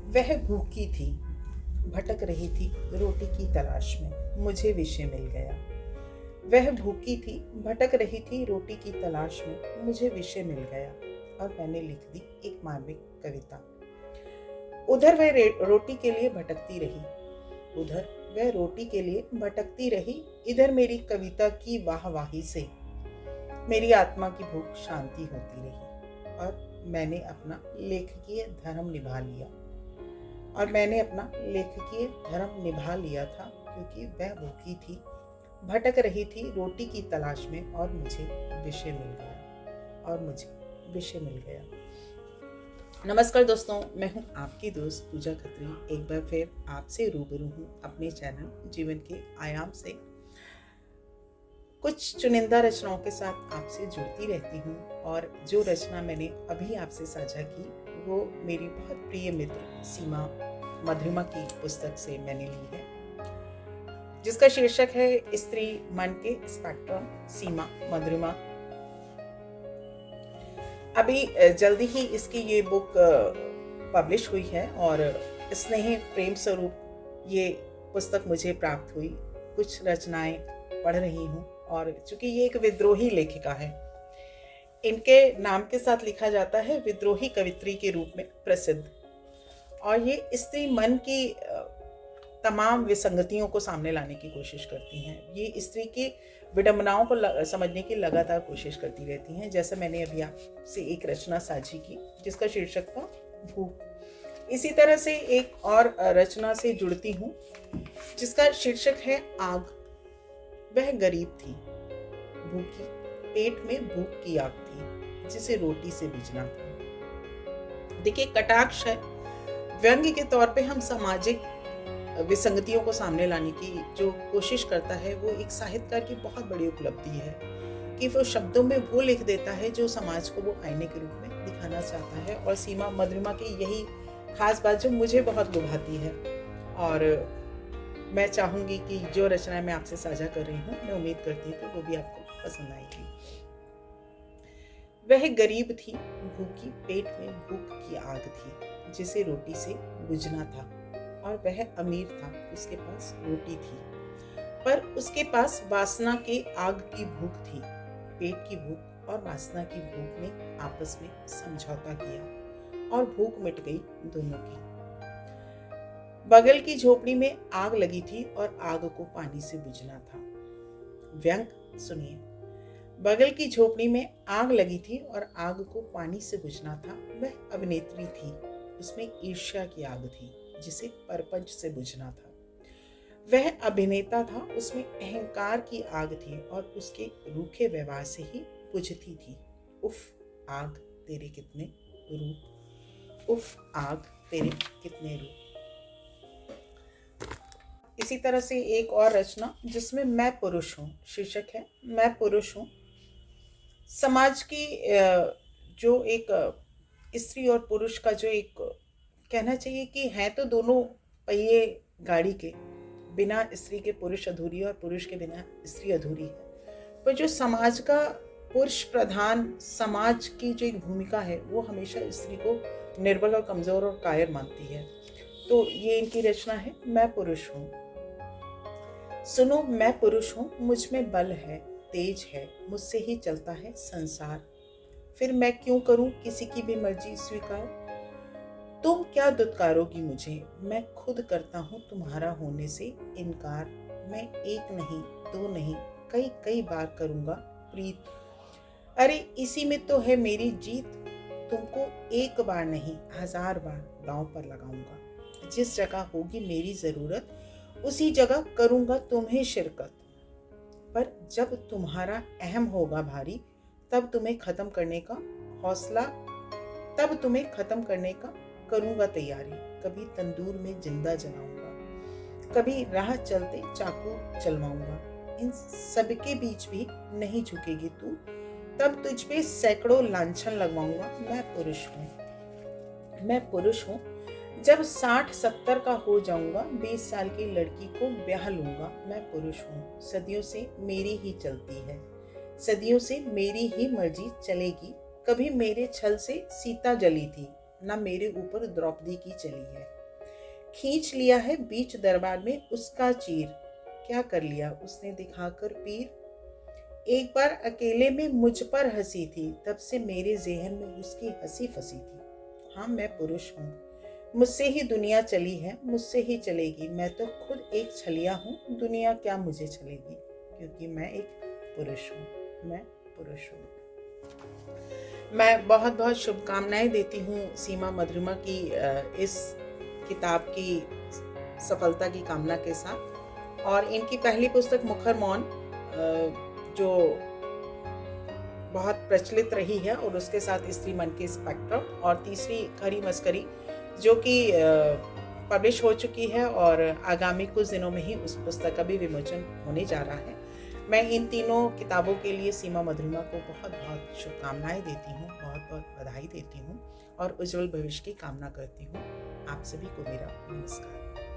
वह भूखी थी, भटक रही थी रोटी की तलाश में, मुझे विषय मिल गया। वह भूखी थी, भटक रही थी रोटी की तलाश में, मुझे विषय मिल गया। और मैंने लिख दी एक मार्मिक कविता। उधर वह रोटी के लिए भटकती रही, उधर वह रोटी के लिए भटकती रही, इधर मेरी कविता की वाहवाही से मेरी आत्मा की भूख शांति होती रही। और मैंने अपना लेखकीय धर्म निभा लिया, और मैंने अपना लेखकीय धर्म निभा लिया था, क्योंकि वह भूखी थी, भटक रही थी रोटी की तलाश में, और मुझे विषय मिल गया, और मुझे विषय मिल गया। नमस्कार दोस्तों, मैं हूं आपकी दोस्त पूजा खत्री। एक बार फिर आपसे रूबरू हूं अपने चैनल जीवन के आयाम से। कुछ चुनिंदा रचनाओं के साथ आपसे जुड़ती रहती हूँ, और जो रचना मैंने अभी आपसे साझा की वो मेरी बहुत प्रिय मित्र सीमा मधुरिमा की पुस्तक से मैंने ली है, जिसका शीर्षक है स्त्री मन के स्पेक्ट्रम, सीमा मधुरिमा। अभी जल्दी ही इसकी ये बुक पब्लिश हुई है, और स्नेह प्रेम स्वरूप ये पुस्तक मुझे प्राप्त हुई। कुछ रचनाएं पढ़ रही हूँ, और चूंकि ये एक विद्रोही लेखिका है, इनके नाम के साथ लिखा जाता है विद्रोही कवित्री के रूप में प्रसिद्ध। और ये स्त्री मन की तमाम विसंगतियों को सामने लाने की कोशिश करती हैं। ये स्त्री की विडंबनाओं को समझने की लगातार कोशिश करती रहती हैं। जैसे मैंने अभी आपसे एक रचना साझी की जिसका शीर्षक था भूख, इसी तरह से एक और रचना से जुड़ती हूँ जिसका शीर्षक है आग। वह गरीब थी, भूखी, पेट में भूख की आग थी जिसे रोटी से बुझना था। देखिए, कटाक्ष है, व्यंग्य के तौर पे हम सामाजिक विसंगतियों को सामने लाने की जो कोशिश करता है, वो एक साहित्यकार की बहुत बड़ी उपलब्धि है कि वो शब्दों में वो लिख देता है जो समाज को वो आईने के रूप में दिखाना चाहता है। और सीमा मधुरिमा की यही खास बात जो मुझे बहुत लुभाती है, और मैं चाहूंगी कि जो रचना मैं आपसे साझा कर रही हूँ, मैं उम्मीद करती हूँ कि वो भी आपको पसंद आएगी। वह गरीब थी, भूखी, पेट में भूख की आग थी जिसे रोटी से बुझना था। और वह अमीर था, उसके पास रोटी थी, पर उसके पास वासना के आग की भूख थी। पेट की भूख और वासना की भूख ने आपस में समझौता किया, और भूख मिट गई दोनों की। बगल की झोपड़ी में आग लगी थी, और आग को पानी से बुझना था। व्यंग सुनिए, बगल की झोपड़ी में आग लगी थी और आग को पानी से बुझना था। वह अभिनेत्री थी, उसमें ईर्ष्या की आग थी जिसे परपंच से बुझना था। वह अभिनेता था, उसमें अहंकार की आग थी और उसके रूखे व्यवहार से ही बुझती थी। उफ आग तेरे कितने रूप, उफ आग तेरे कितने रूप। इसी तरह से एक और रचना जिसमें मैं पुरुष हूँ, शीर्षक है मैं पुरुष हूँ। समाज की जो एक स्त्री और पुरुष का जो एक कहना चाहिए कि हैं तो दोनों पहिए गाड़ी के, बिना स्त्री के पुरुष अधूरी और पुरुष के बिना स्त्री अधूरी है। पर जो समाज का पुरुष प्रधान समाज की जो एक भूमिका है, वो हमेशा स्त्री को निर्बल और कमजोर और कायर मानती है। तो ये इनकी रचना है मैं पुरुष हूँ। सुनो मैं पुरुष हूँ, मुझ में बल है, तेज है, मुझसे ही चलता है संसार। फिर मैं क्यों करूँ किसी की भी मर्जी स्वीकार। तुम क्या दुत्कारोगी मुझे, मैं खुद करता हूँ तुम्हारा होने से इनकार। मैं एक नहीं, दो नहीं, कई कई बार करूँगा प्रीत। अरे इसी में तो है मेरी जीत, तुमको एक बार नहीं 1000 बार दांव पर लगाऊंगा। जिस जगह होगी मेरी जरूरत, उसी जगह करूंगा तुम्हें शिरकत। पर जब तुम्हारा अहम होगा भारी, तब तुम्हें खत्म करने का हौसला, तब तुम्हें खत्म करने का करूंगा तैयारी। कभी तंदूर में जिंदा जलाऊंगा, कभी राह चलते चाकू चलवाऊंगा। इन सबके बीच भी नहीं झुकेगी तू, तब तुझ पे सैकड़ों लांछन लगवाऊंगा। मैं पुरुष हूँ, मैं पुरुष हूँ। जब 60-70 का हो जाऊंगा, 20 साल की लड़की को ब्याह लूंगा। मैं पुरुष हूँ, सदियों से मेरी ही चलती है, सदियों से मेरी ही मर्जी चलेगी। कभी मेरे छल से सीता जली थी, ना मेरे ऊपर द्रौपदी की चली है। खींच लिया है बीच दरबार में उसका चीर, क्या कर लिया उसने दिखाकर पीर। एक बार अकेले में मुझ पर हंसी थी, तब से मेरे ज़हन में उसकी हंसी फंसी थी। हाँ मैं पुरुष हूँ, मुझसे ही दुनिया चली है, मुझसे ही चलेगी। मैं तो खुद एक छलिया हूँ, दुनिया क्या मुझे चलेगी, क्योंकि मैं एक पुरुष हूँ, मैं पुरुष हूँ। मैं बहुत बहुत शुभकामनाएं देती हूँ सीमा मधुरिमा की इस किताब की सफलता की कामना के साथ। और इनकी पहली पुस्तक मुखर मौन जो बहुत प्रचलित रही है, और उसके साथ स्त्री मन के स्पेक्ट्रम, और तीसरी खरी मस्करी जो कि पब्लिश हो चुकी है और आगामी कुछ दिनों में ही उस पुस्तक का भी विमोचन होने जा रहा है। मैं इन तीनों किताबों के लिए सीमा मधुरिमा को बहुत बहुत शुभकामनाएं देती हूँ, बहुत बहुत बधाई देती हूँ और उज्जवल भविष्य की कामना करती हूँ। आप सभी को मेरा नमस्कार।